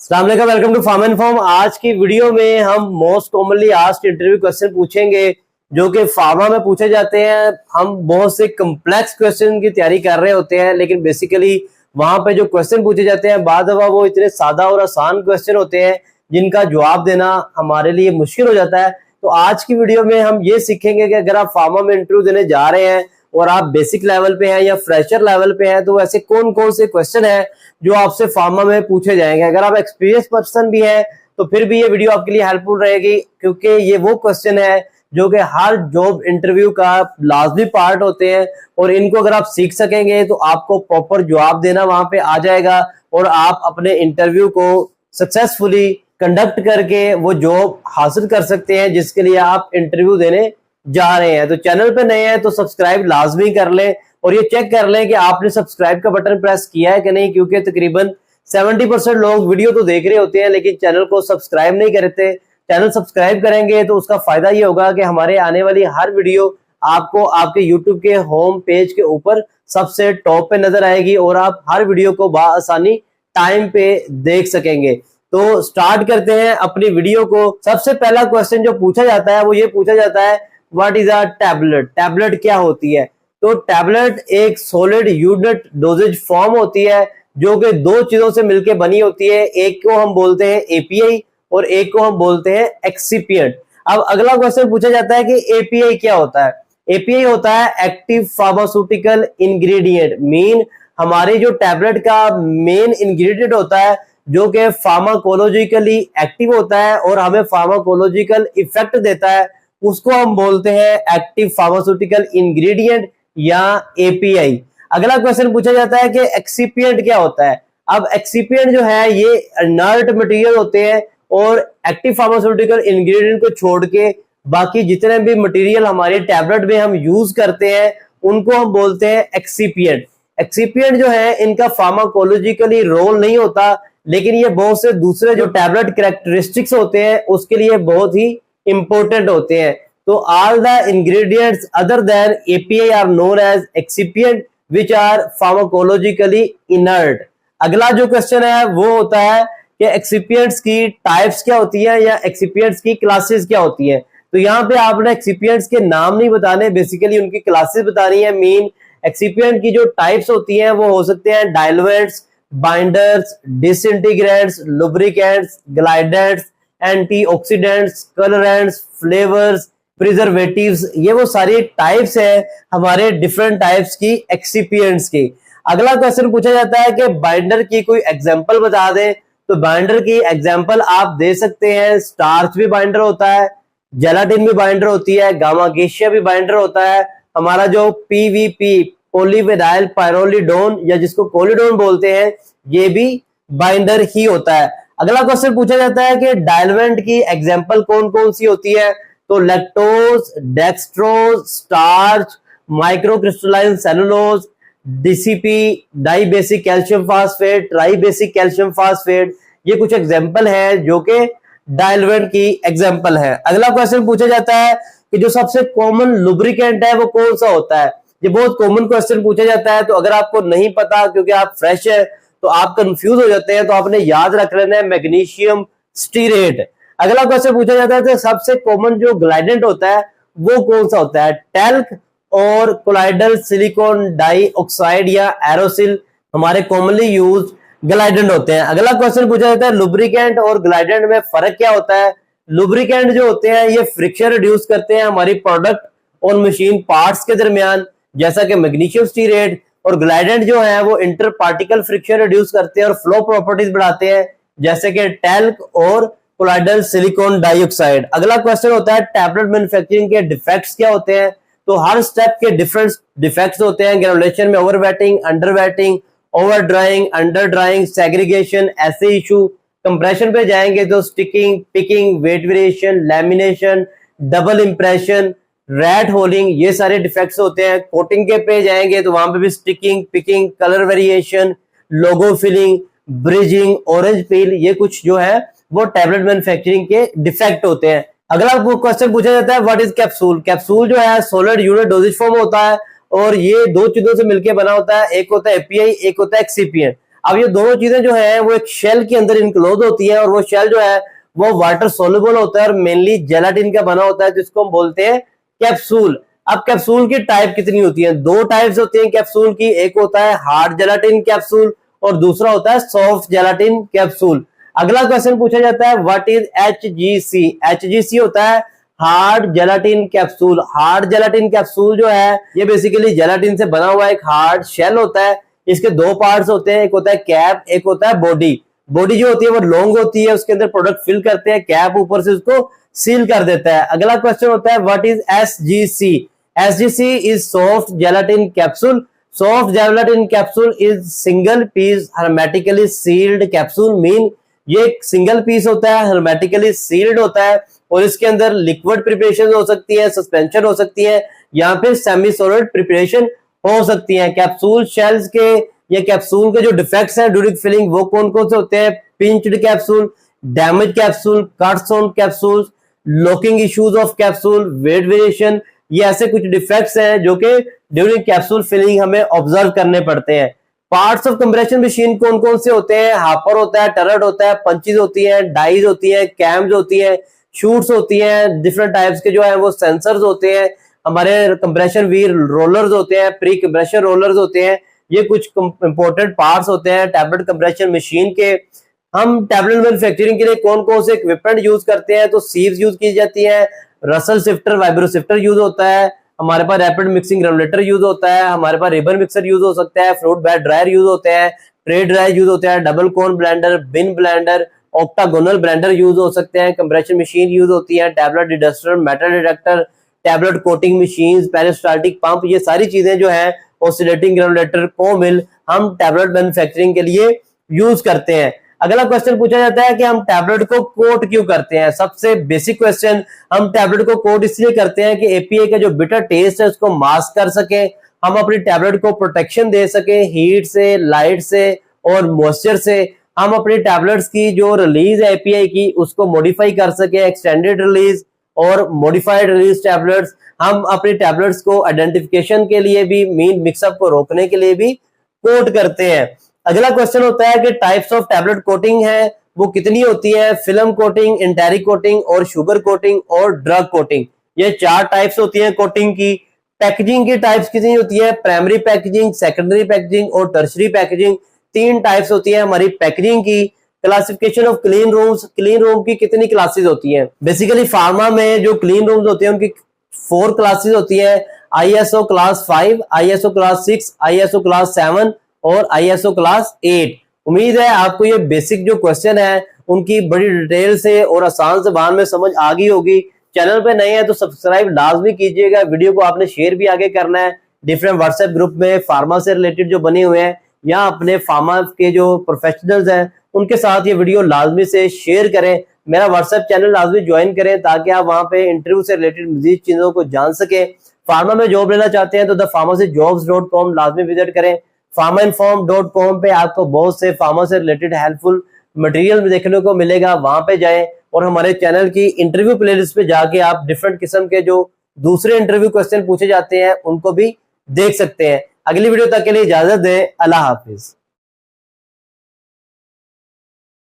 अस्सलाम वालेकुम, welcome to farm and form. आज की वीडियो में हम most commonly asked interview question पूछेंगे जो कि फार्मा में पूछे जाते हैं। हम बहुत से कम्प्लेक्स क्वेश्चन की तैयारी कर रहे होते हैं, लेकिन बेसिकली वहां पे जो क्वेश्चन पूछे जाते हैं बाद वो इतने सादा और आसान क्वेश्चन होते हैं जिनका जवाब देना हमारे लिए मुश्किल हो जाता है। तो आज की वीडियो में हम ये सीखेंगे कि अगर आप फार्मा में इंटरव्यू देने जा रहे हैं और आप बेसिक लेवल पे हैं या फ्रेशर लेवल पे हैं, तो ऐसे कौन कौन से क्वेश्चन हैं जो आपसे फार्मा में पूछे जाएंगे। अगर आप एक्सपीरियंस पर्सन भी हैं तो फिर भी ये वीडियो आपके लिए हेल्पफुल रहेगी, क्योंकि ये वो क्वेश्चन है जो कि हर जॉब इंटरव्यू का लाजमी पार्ट होते हैं और इनको अगर आप सीख सकेंगे तो आपको प्रॉपर जवाब देना वहां पे आ जाएगा और आप अपने इंटरव्यू को सक्सेसफुली कंडक्ट करके वो जॉब हासिल कर सकते हैं जिसके लिए आप इंटरव्यू देने जा रहे हैं। तो चैनल पे नए हैं तो सब्सक्राइब लाजमी कर लें और ये चेक कर लें कि आपने सब्सक्राइब का बटन प्रेस किया है कि नहीं, क्योंकि तकरीबन 70% लोग वीडियो तो देख रहे होते हैं लेकिन चैनल को सब्सक्राइब नहीं करते। चैनल सब्सक्राइब करेंगे तो उसका फायदा ये होगा कि हमारे आने वाली हर वीडियो आपको आपके यूट्यूब के होम पेज के ऊपर सबसे टॉप पे नजर आएगी और आप हर वीडियो को बआसानी टाइम पे देख सकेंगे। तो स्टार्ट करते हैं अपनी वीडियो को। सबसे पहला क्वेश्चन जो पूछा जाता है वो ये पूछा जाता है, what is a tablet. Tablet क्या होती है? तो टैबलेट एक सॉलिड यूनिट डोजेज फॉर्म होती है जो कि दो चीजों से मिलकर बनी होती है। एक को हम बोलते हैं एपीआई और एक को हम बोलते हैं एक्सिपिएंट। अब अगला क्वेश्चन पूछा जाता है कि एपीआई क्या होता है। एपीआई होता है एक्टिव फार्मास्यूटिकल इंग्रेडिएंट। मीन हमारी जो टैबलेट का मेन इंग्रेडिएंट होता है जो कि फार्माकोलॉजिकली एक्टिव होता है और हमें फार्माकोलॉजिकल इफेक्ट देता है, उसको हम बोलते हैं एक्टिव फार्मास्यूटिकल इंग्रेडिएंट या एपीआई। अगला क्वेश्चन पूछा जाता है कि एक्सिपिएंट क्या होता है। अब एक्सिपिएंट जो है ये इनर्ट मटेरियल होते हैं और एक्टिव फार्मास्यूटिकल इंग्रेडिएंट को छोड़ के बाकी जितने भी मटेरियल हमारी टैबलेट में हम यूज करते हैं उनको हम बोलते हैं एक्सिपिएंट। एक्सिपिएंट जो है इनका फार्माकोलॉजिकली रोल नहीं होता, लेकिन ये बहुत से दूसरे जो टैबलेट कैरेक्टरिस्टिक्स होते हैं उसके लिए बहुत ही इंपॉर्टेंट होते हैं। तो all the ingredients other than API are known as excipient which are pharmacologically inert. अगला जो क्वेश्चन है वो होता है कि एक्सिपिएंट्स की टाइप्स क्या होती है या एक्सिपिएंट्स की क्लासेस क्या होती है। तो यहाँ पे आपने एक्सिपिएंट्स के नाम नहीं बताने, बेसिकली उनकी क्लासेस बतानी है। मीन एक्सिपिएंट की जो टाइप्स होती हैं वो हो सकते हैं diluents, binders, disintegrants, lubricants, glidants, antioxidants, colourants, flavours, preservatives. ये वो सारी टाइप्स है हमारे डिफरेंट टाइप्स की एक्सिपिएंट्स की। अगला क्वेश्चन पूछा जाता है कि बाइंडर की कोई एग्जांपल बता दें। तो बाइंडर की एग्जांपल आप दे सकते हैं, स्टार्च भी बाइंडर होता है, जेलाटिन भी बाइंडर होती है, गामा गैसिया भी बाइंडर होता है, हमारा जो पीवीपी पॉलीविनाइल पायरोलिडोन या जिसको कोलिडोन बोलते हैं ये भी बाइंडर ही होता है। अगला क्वेश्चन पूछा जाता है कि डाइलवेंट की एग्जांपल कौन कौन सी होती है। तो lactose, dextrose, starch, microcrystalline cellulose, DCP, dibasic calcium phosphate, tribasic calcium phosphate, ये कुछ एग्जांपल है जो कि डाइलवेंट की एग्जांपल है। अगला क्वेश्चन पूछा जाता है कि जो सबसे कॉमन लुब्रिकेंट है वो कौन सा होता है। ये बहुत कॉमन क्वेश्चन पूछा जाता है, तो अगर आपको नहीं पता क्योंकि आप फ्रेश है तो आप कंफ्यूज हो जाते हैं, तो आपने याद रख लेना है मैग्नीशियम स्टीरेट। अगला क्वेश्चन पूछा जाता है तो सबसे कॉमन जो ग्लाइडेंट होता है वो कौन सा होता है। टेल्क और कोलाइडल सिलिकॉन डाइऑक्साइड या एरोसिल हमारे कॉमनली यूज ग्लाइडेंट होते हैं। अगला क्वेश्चन पूछा जाता है लुब्रिकेंट और ग्लाइडेंट में फर्क क्या होता है। लुब्रिकेंट जो होते हैं ये फ्रिक्शन रिड्यूस करते हैं हमारी प्रोडक्ट और मशीन पार्ट्स के दरमियान, जैसा कि मैग्नीशियम स्टीरेट, और ग्लाइडेंट जो है वो इंटर पार्टिकल फ्रिक्शन रिड्यूस करते हैं और फ्लो प्रॉपर्टीज बढ़ाते हैं, जैसे कि टेल्क और कोलाइडल सिलिकॉन डाइऑक्साइड। अगला क्वेश्चन होता है टैबलेट मैन्युफैक्चरिंग के डिफेक्ट्स क्या होते हैं। तो हर स्टेप के डिफरेंट डिफेक्ट्स होते हैं। ग्रेनुलेशन में overwetting, underwetting, over drying, under drying, segregation, ऐसे इशू। कंप्रेशन पे जाएंगे तो sticking, picking, weight variation, lamination, double impression, rat holing, ये सारे डिफेक्ट्स होते हैं। कोटिंग के पे जाएंगे तो वहां पे भी स्टिकिंग, पिकिंग, कलर वेरिएशन, लोगो फिलिंग, ब्रिजिंग, ऑरेंज पील, ये कुछ जो है वो टैबलेट मैन्युफैक्चरिंग के डिफेक्ट होते हैं। अगला क्वेश्चन पूछा जाता है व्हाट इज कैप्सूल। कैप्सूल जो है सॉलिड यूनिट डोजेज फॉर्म होता है और ये दो चीजों से मिलकर बना होता है, एक होता है एपीआई, एक होता है एक्सिपिएंट। अब ये दोनों चीजें जो है वो एक शेल के अंदर इनक्लोज होती है और वो शेल जो है वो वाटर सोल्युबल होता है और मेनली जेलाटिन का बना होता है, जिसको हम बोलते हैं कैप्सूल। अब कैप्सूल की टाइप कितनी होती है? दो टाइप्स होती हैं कैप्सूल की, एक होता है हार्ड जेलाटिन कैप्सूल और दूसरा होता है सॉफ्ट जेलाटिन कैप्सूल। अगला क्वेश्चन पूछा जाता है व्हाट इज HGC? HGC होता है hard gelatin capsule. Hard gelatin capsule जो है ये बेसिकली जेलाटिन से बना हुआ एक हार्ड शेल होता है। इसके दो पार्ट्स होते हैं, एक होता है कैप, एक होता है बॉडी। बॉडी जो होती है वो लॉन्ग होती है, उसके अंदर प्रोडक्ट फिल करते हैं, कैप ऊपर से उसको सील कर देता है। अगला क्वेश्चन होता है what is SGC? SGC is soft gelatin capsule. Soft gelatin capsule is single piece hermetically sealed capsule. Mean ये एक सिंगल पीस होता है, hermetically सील्ड होता है और इसके अंदर लिक्विड प्रिपरेशन हो सकती है, सस्पेंशन हो सकती है या फिर सेमी सॉलिड प्रिपरेशन हो सकती है। कैप्सूल शेल्स के या कैप्सूल के जो डिफेक्ट्स हैं ड्यूरिंग फिलिंग वो कौन कौन से होते हैं? Pinched capsule, damage capsule, cuts on capsule, locking issues of capsule, weight variation, ये ऐसे कुछ डिफेक्ट्स हैं जो कि ड्यूरिंग कैप्सूल फिलिंग हमें ऑब्जर्व करने पड़ते हैं। पार्ट्स ऑफ कंप्रेशन मशीन कौन कौन से होते हैं? हापर होता है, टरट होता है, पंचेज होती है, डाइज होती है, कैम्स होती है, शूट्स होती हैं, डिफरेंट टाइप्स के जो है वो सेंसर्स होते हैं, हमारे कंप्रेशन व्हील रोलर्स होते हैं, प्री कंप्रेशन रोलर्स होते हैं। ये कुछ इंपॉर्टेंट पार्ट्स होते हैं टैबलेट कंप्रेशन मशीन के। हम टैबलेट मैन्युफैक्चरिंग के लिए कौन कौन से इक्विपमेंट यूज करते हैं? तो सीव्स यूज की जाती है, Russell sifter, vibro sifter use होता है, हमारे पास रैपिड मिक्सिंग रेगुलेटर यूज होता है, हमारे पास रिबन मिक्सर यूज हो सकता है, फ्रूट बैट ड्रायर यूज होते हैं, ट्रे ड्रायर यूज होता है, double cone blender, bin blender, octagonal blender use हो सकते हैं, कंप्रेशन मशीन यूज होती है, tablet deduster, metal detector, tablet coating machine, peristaltic pump, ये सारी चीजें जो है ऑसिलेटिंग रेगुलेटर, कोमिल हम टैबलेट मैन्युफैक्चरिंग के लिए यूज करते हैं। अगला क्वेश्चन पूछा जाता है कि हम टैबलेट को कोट क्यों करते हैं? सबसे बेसिक क्वेश्चन, हम टैबलेट को कोट इसलिए करते हैं कि एपीआई का जो बिटर टेस्ट है उसको मास्क कर सके, हम अपनी टैबलेट को प्रोटेक्शन दे सके हीट से, लाइट से और मॉइस्चर से, हम अपनी टैबलेट्स की जो रिलीज है एपीआई की उसको मॉडिफाई कर सके, एक्सटेंडेड रिलीज और मॉडिफाइड रिलीज टैबलेट्स। हम अपनी टैबलेट्स को आइडेंटिफिकेशन के लिए भी, मीन मिक्सअप को रोकने के लिए भी कोट करते हैं। अगला क्वेश्चन होता है कि टाइप्स ऑफ टैबलेट कोटिंग है वो कितनी होती है? फिल्म कोटिंग, एंटेरिक कोटिंग और शुगर कोटिंग और ड्रग कोटिंग, ये चार टाइप्स होती है कोटिंग की। पैकेजिंग की टाइप्स कितनी होती है? प्राइमरी पैकेजिंग, सेकेंडरी पैकेजिंग और टर्शरी पैकेजिंग, तीन टाइप्स होती है हमारी पैकेजिंग की। Classification of clean rooms, clean room की कितनी क्लासेस होती हैं? बेसिकली फार्मा में जो क्लीन रूम्स होते हैं उनकी 4 क्लासेस होती है, ISO class 5, ISO class 6, ISO class 7 और ISO क्लास 8। उम्मीद है आपको ये बेसिक जो क्वेश्चन है उनकी बड़ी डिटेल से और आसान ज़बान में समझ आ गई होगी। चैनल पे नए हैं तो सब्सक्राइब लाजमी कीजिएगा, वीडियो को आपने शेयर भी आगे करना है डिफरेंट व्हाट्सएप ग्रुप में फार्मा से रिलेटेड जो बने हुए हैं या अपने फार्मा के जो प्रोफेशनल्स हैं उनके साथ ये वीडियो लाजमी से शेयर करें। मेरा व्हाट्सएप चैनल लाजमी ज्वाइन करें ताकि आप वहां पे इंटरव्यू से रिलेटेड मजीद चीजों को जान सके। फार्मा में जॉब लेना चाहते हैं तो thepharmacyjobs.com लाजमी विजिट करें। pharmainform.com पे आपको बहुत से फार्मा से रिलेटेड हेल्पफुल मटेरियल देखने को मिलेगा, वहां पे जाएं और हमारे चैनल की इंटरव्यू प्लेलिस्ट पे जाके आप डिफरेंट किस्म के जो दूसरे इंटरव्यू क्वेश्चन पूछे जाते हैं उनको भी देख सकते हैं। अगली वीडियो तक के लिए इजाजत दें। अल्लाह हाफिज।